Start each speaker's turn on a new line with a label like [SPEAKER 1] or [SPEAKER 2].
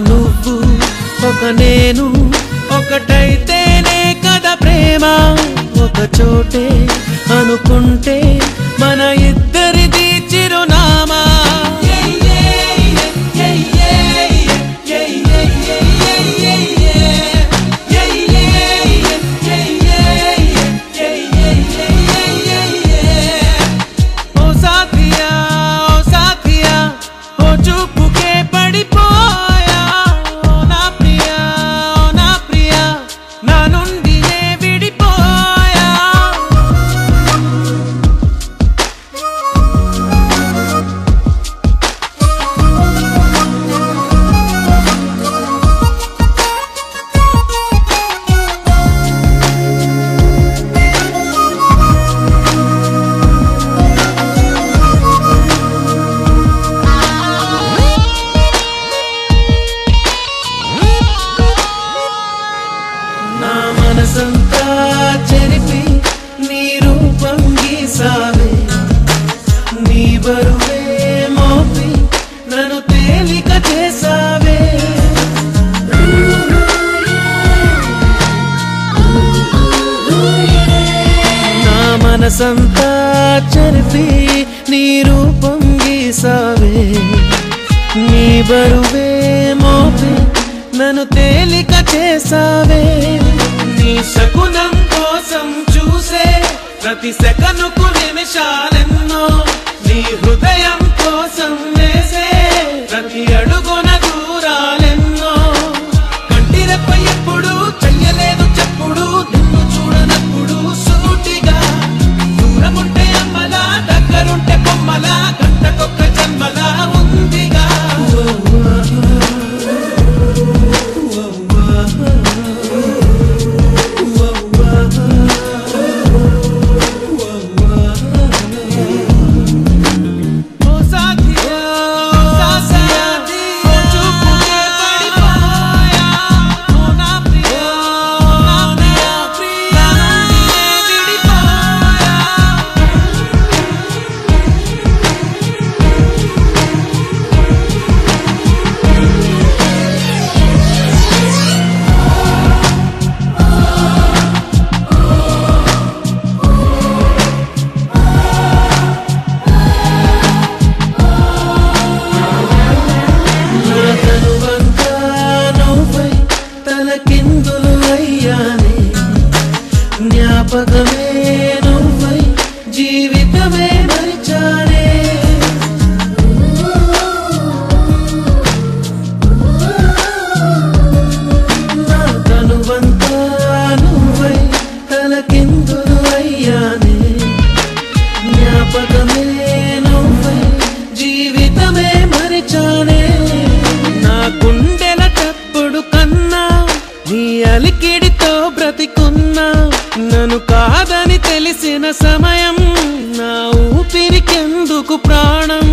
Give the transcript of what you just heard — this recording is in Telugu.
[SPEAKER 1] నువ్వు ఒక నేను ఒకటైతేనే కదా ప్రేమ ఒక చోటే అనుకుంటే మన ఇద్దరిది చిరునామా ఓ సాథియా ఓ సాథియా ఓ చూపుకే పడిపో మనసంతా చెరిపి నీ రూపం గీసావే నీ బరువే మోపి నన్ను తేలిక చేసావే నా మనసంతా చెరిపి నీ రూపం గీసావే నీ బరువే మోపి నన్ను తేలిక చేసావే నీ శకునం కోసం చూసే ప్రతి సెకనుకు నిమిషాలెన్నో నీ హృదయం కోసం వేసే ప్రతి అడుగున దూరాలెన్నో కంటిరెప్ప ఎప్పుడు చెయ్యలేదు చెప్పుడు నిన్ను చూడనప్పుడు సూటిగా దూరముంటే అమ్మలా దగ్గరుంటే బొమ్మలా గంటకొక్క జన్మలా ఉందిగా జ్ఞాపకమే నువ్వై జీవితమే మరిచానే నా తనువంతా నువ్వై తలకిందులు అయ్యానే జ్ఞాపకమే నువ్వై జీవితమే మరిచానే నా గుండెల చప్పుడు కన్నా నీ అలికిడితో బ్రతికున్నా నన్ను కాదని తెలిసిన సమయం నా ఊపిరికెందుకు ప్రాణం